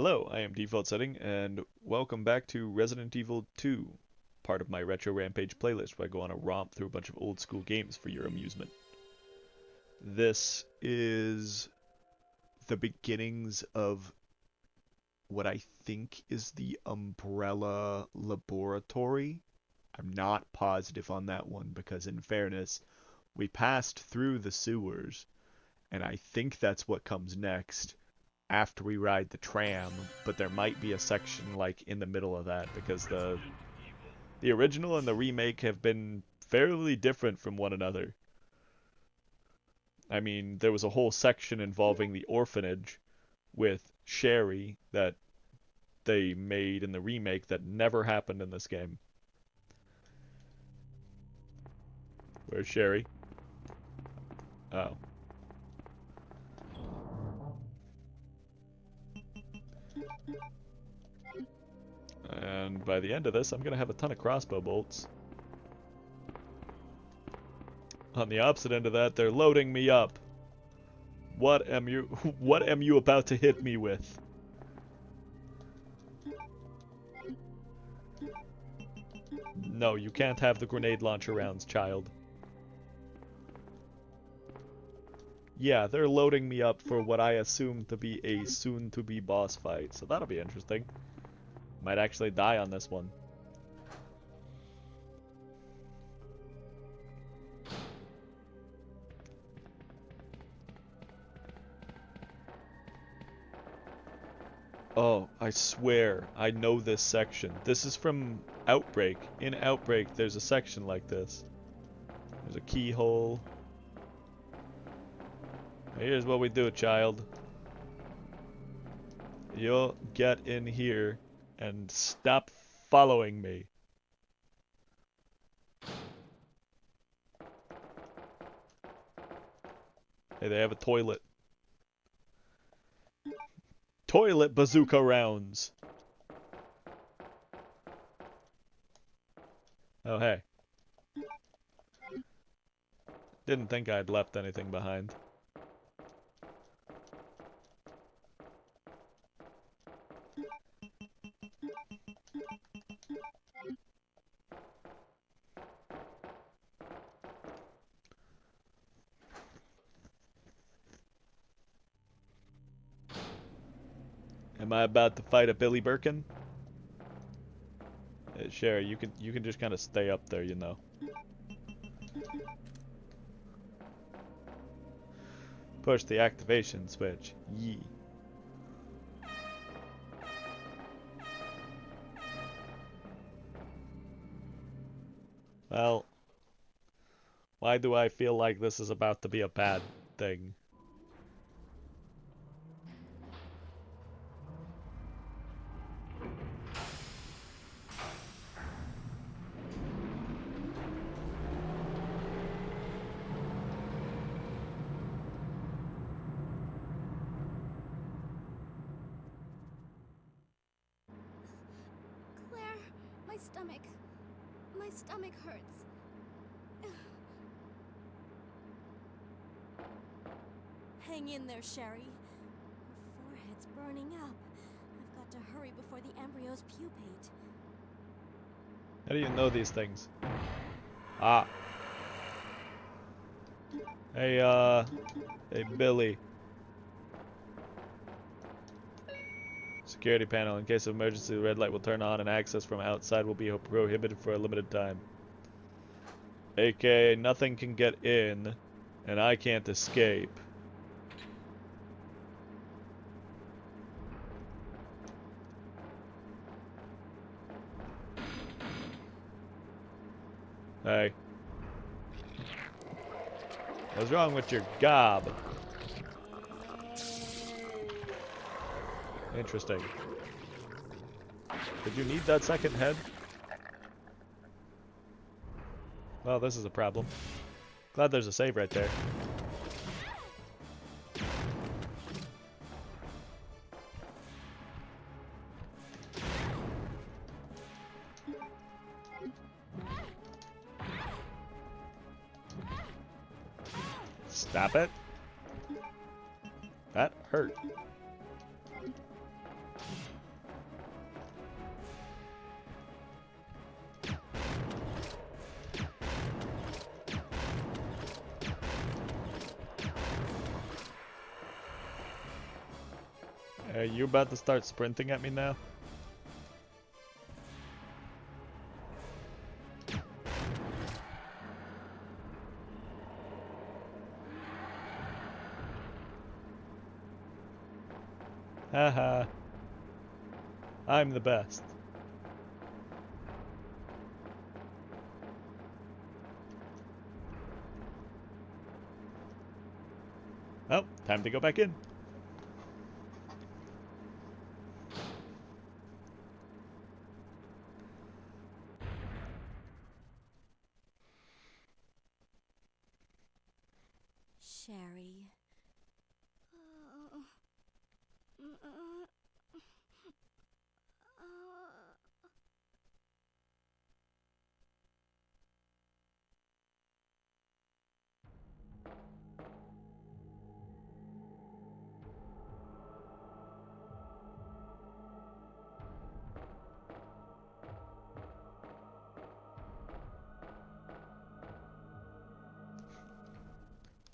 Hello, I am Default Setting, and welcome back to Resident Evil 2, part of my Retro Rampage playlist where I go on a romp through a bunch of old school games for your amusement. This is the beginnings of what I think is the Umbrella Laboratory. I'm not positive on that one because, in fairness, we passed through the sewers, and I think that's what comes next after we ride the tram, but there might be a section like in the middle of that because the original and the remake have been fairly different from one another. I mean, there was a whole section involving the orphanage with Sherry that they made in the remake that never happened in this game. Where's Sherry? Oh. And by the end of this, I'm going to have a ton of crossbow bolts. On the opposite end of that, they're loading me up. What am you about to hit me with? No, you can't have the grenade launcher rounds, child. Yeah, they're loading me up for what I assume to be a soon-to-be boss fight, so that'll be interesting. Might actually die on this one. Oh, I swear, I know this section. This is from Outbreak. In Outbreak, there's a section like this. There's a keyhole. Here's what we do, child. You'll get in here and stop following me. Hey, they have a toilet. Toilet bazooka rounds. Oh, hey. Didn't think I'd left anything behind. Am I about to fight a Billy Birkin? Sherry, you can just kind of stay up there, you know. Push the activation switch. Yee. Well, why do I feel like this is about to be a bad thing? Claire, my stomach hurts. Hang in there, Sherry. Your forehead's burning up. I've got to hurry before the embryos pupate. How do you know these things? Ah. Hey, Billy. Security panel. In case of emergency, the red light will turn on and access from outside will be prohibited for a limited time. AKA, nothing can get in, and I can't escape. Hey. What's wrong with your gob? Interesting. Did you need that second head? Well, this is a problem. Glad there's a save right there. Stop it. That hurt. Are you about to start sprinting at me now? Haha. I'm the best. Oh, time to go back in. Sherry.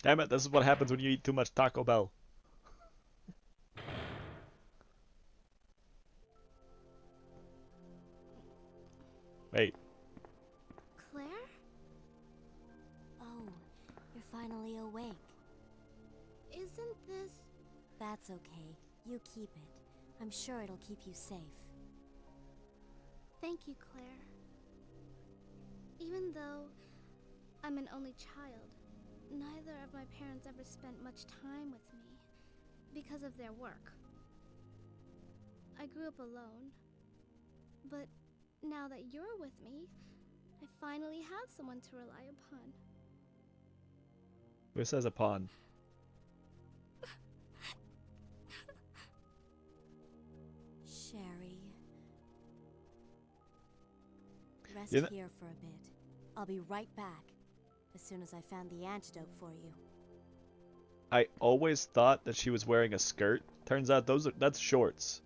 Damn it, this is what happens when you eat too much Taco Bell. Wait. Claire? Oh, you're finally awake. Isn't this... That's okay. You keep it. I'm sure it'll keep you safe. Thank you, Claire. Even though I'm an only child, neither of my parents ever spent much time with me because of their work. I grew up alone, but now that you're with me, I finally have someone to rely upon. Who says upon? Sherry. Rest You know- here for a bit. I'll be right back, as soon as I found the antidote for you. I always thought that she was wearing a skirt. Turns out that's shorts.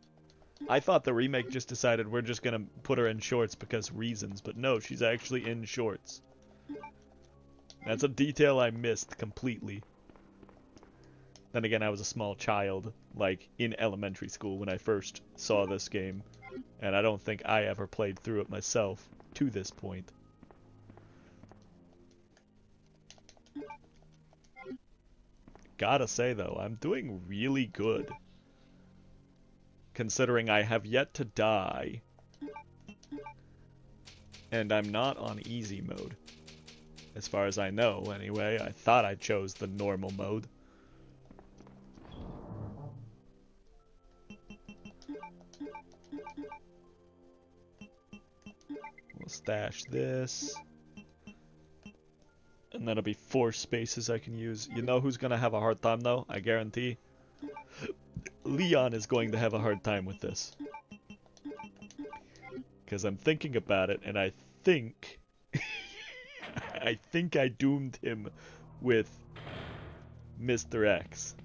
I thought the remake just decided we're just gonna put her in shorts because reasons, but no, she's actually in shorts. That's a detail I missed completely. Then again, I was a small child, like in elementary school when I first saw this game, and I don't think I ever played through it myself to this point. Gotta say though, I'm doing really good. Considering I have yet to die. And I'm not on easy mode. As far as I know, anyway. I thought I chose the normal mode. We'll stash this. And that'll be 4 spaces I can use. You know who's gonna have a hard time though? I guarantee. Leon is going to have a hard time with this. Because I'm thinking about it, and I think... I think I doomed him with Mr. X.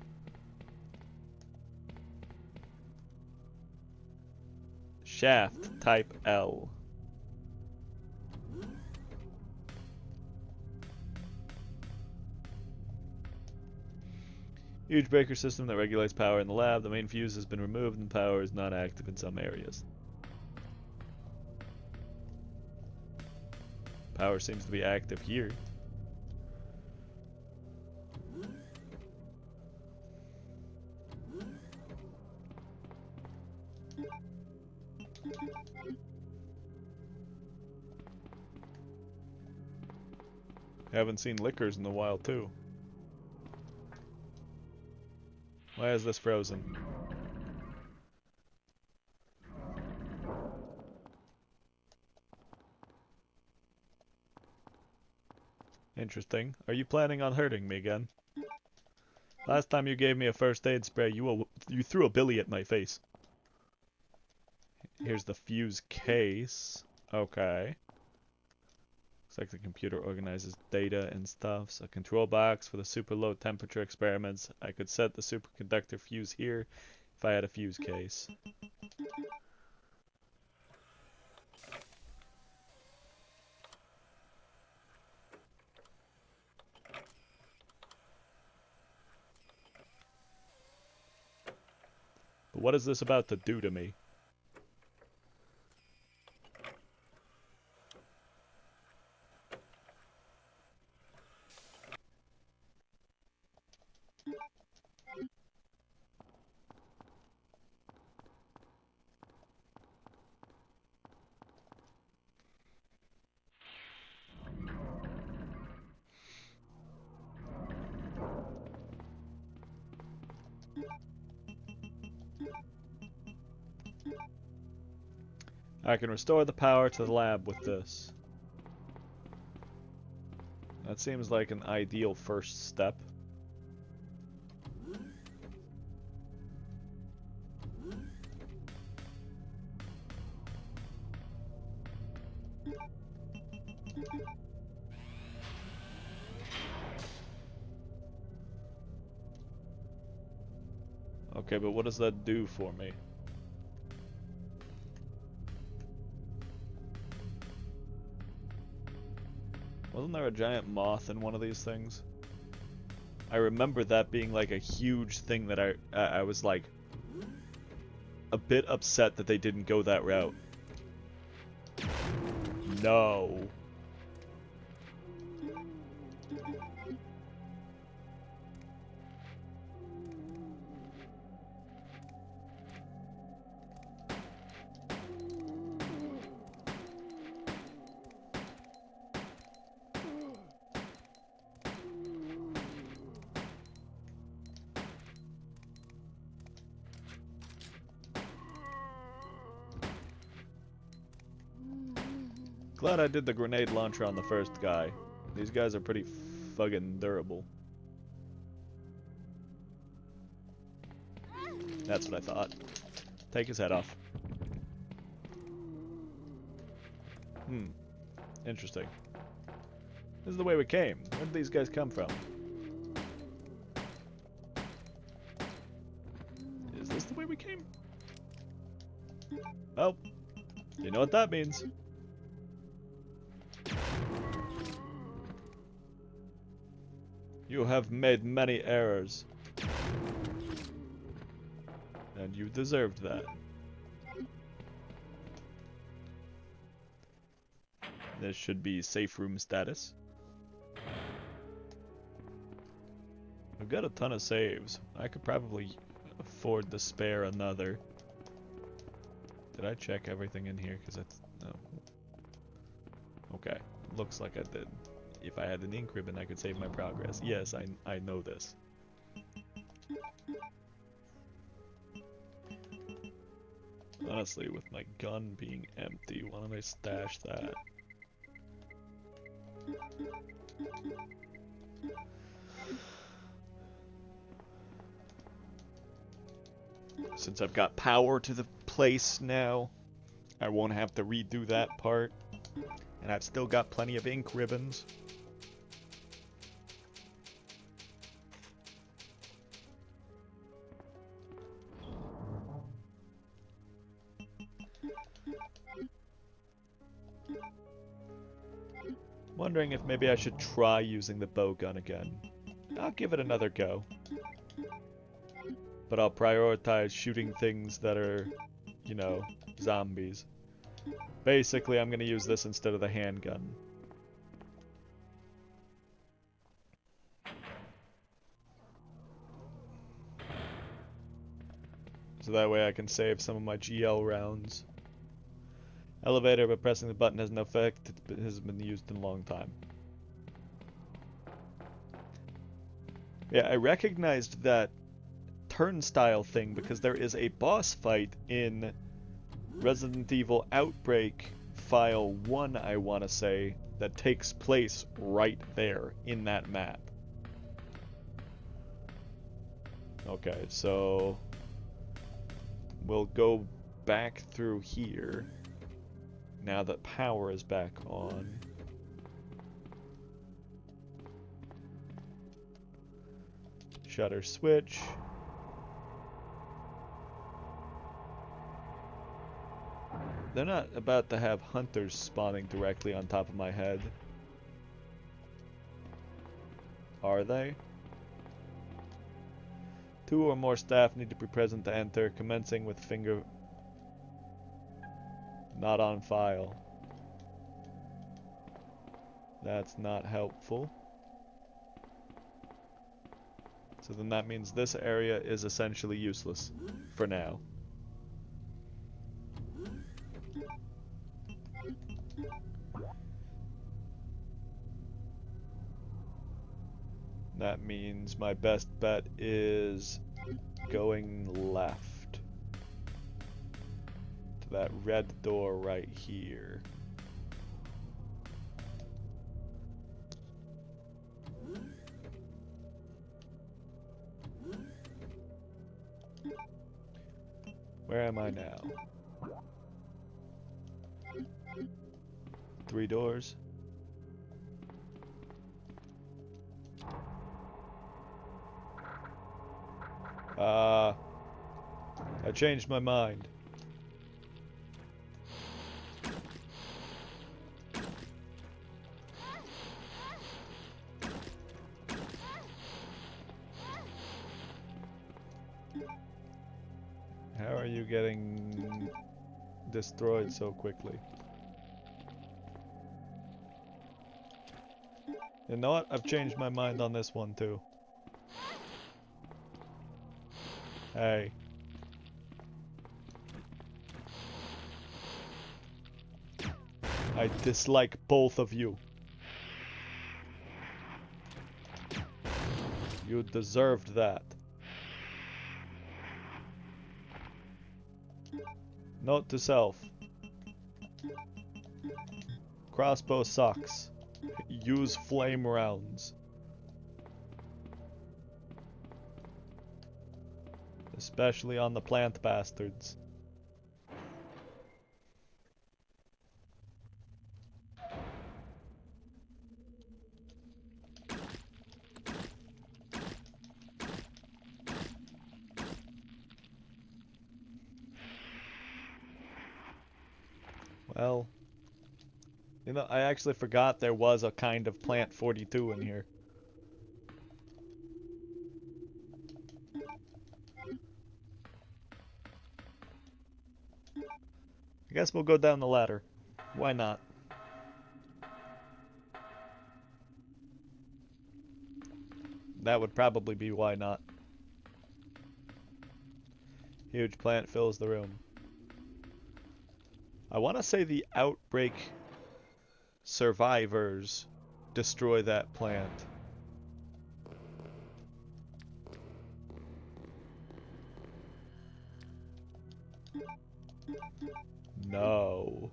Shaft, type L. Huge breaker system that regulates power in the lab. The main fuse has been removed and power is not active in some areas. Power seems to be active here. Haven't seen liquors in a while too. Why is this frozen? Interesting. Are you planning on hurting me again? Last time you gave me a first aid spray, you threw a billy at my face. Here's the fuse case. Okay. Looks like the computer organizes data and stuff. So control box for the super low temperature experiments. I could set the superconductor fuse here. if I had a fuse case. But what is this about to do to me? I can restore the power to the lab with this. That seems like an ideal first step. Okay, but what does that do for me? Wasn't there a giant moth in one of these things? I remember that being like a huge thing that I was like a bit upset that they didn't go that route. No. Glad I did the grenade launcher on the first guy. These guys are pretty fucking durable. That's what I thought. Take his head off. Interesting. This is the way we came. Where did these guys come from? Is this the way we came? Well, you know what that means. You have made many errors. And you deserved that. This should be safe room status. I've got a ton of saves. I could probably afford to spare another. Did I check everything in here? Because no. Okay, looks like I did. If I had an ink ribbon, I could save my progress. Yes, I know this. Honestly, with my gun being empty, why don't I stash that? Since I've got power to the place now, I won't have to redo that part. And I've still got plenty of ink ribbons. Wondering if maybe I should try using the bow gun again. I'll give it another go. But I'll prioritize shooting things that are, you know, zombies. Basically, I'm going to use this instead of the handgun. So that way I can save some of my GL rounds. Elevator, but pressing the button has no effect. It has been used in a long time. Yeah, I recognized that turnstile thing because there is a boss fight in Resident Evil Outbreak File 1, I want to say, that takes place right there in that map. Okay, so we'll go back through here now that power is back on. Shutter switch. They're not about to have hunters spawning directly on top of my head. Are they? 2 or more staff need to be present to enter, commencing with finger not on file. That's not helpful. So then that means this area is essentially useless for now. That means my best bet is going left to that red door right here. Where am I now? 3 doors. I changed my mind. How are you getting destroyed so quickly? You know what? I've changed my mind on this one too. Hey. I dislike both of you. You deserved that. Note to self. Crossbow sucks. Use flame rounds. Especially on the plant bastards. Well, you know, I actually forgot there was a kind of plant 42 in here. I guess we'll go down the ladder. Why not? That would probably be why not. Huge plant fills the room. I want to say the outbreak survivors destroy that plant. No.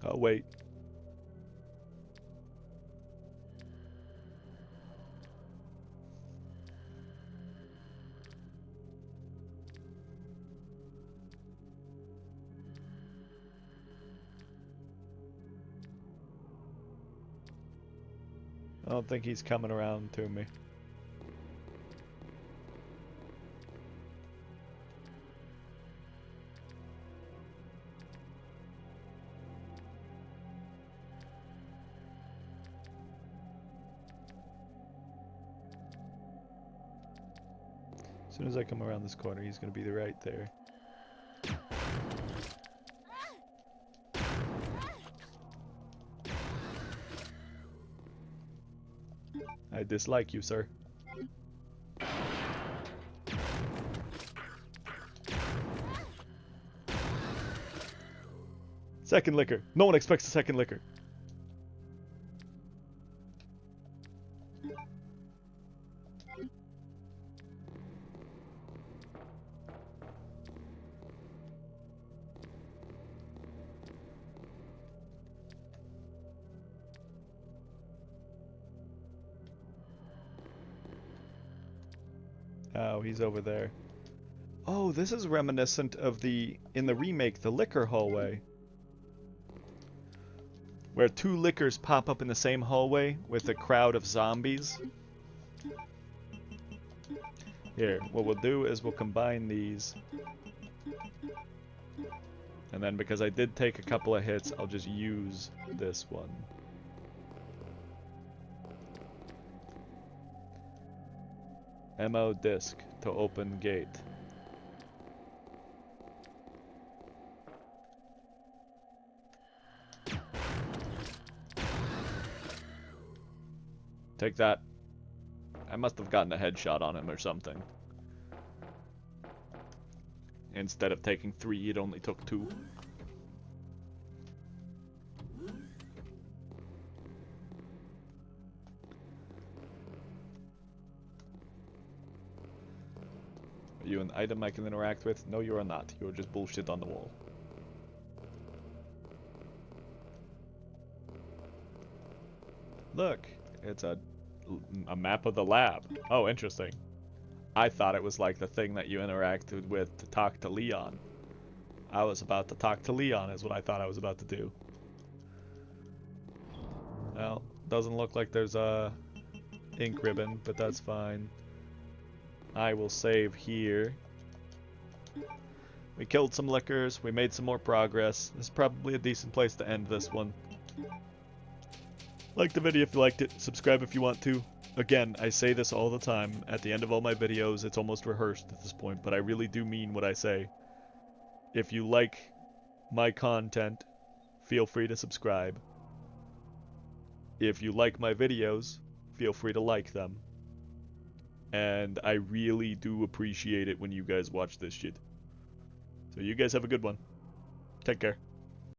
Oh, wait. I don't think he's coming around to me. As soon as I come around this corner, he's going to be right there. I dislike you, sir. Second liquor. No one expects a second liquor. Oh, he's over there. Oh, this is reminiscent of in the remake, the liquor hallway. Where two liquors pop up in the same hallway with a crowd of zombies. Here, what we'll do is we'll combine these. And then because I did take a couple of hits, I'll just use this one. MO disc to open gate. Take that. I must have gotten a headshot on him or something. Instead of taking 3, it only took 2. Are you an item I can interact with? No, you are not. You're just bullshit on the wall. Look, it's a map of the lab. Oh, interesting. I thought it was like the thing that you interacted with to talk to Leon. I was about to talk to Leon is what I thought I was about to do. Well, doesn't look like there's a ink ribbon, but that's fine. I will save here. We killed some liquors, we made some more progress. This is probably a decent place to end this one. Like the video if you liked it, subscribe if you want to. Again, I say this all the time, at the end of all my videos, it's almost rehearsed at this point, but I really do mean what I say. If you like my content, feel free to subscribe. If you like my videos, feel free to like them. And I really do appreciate it when you guys watch this shit. So you guys have a good one. Take care.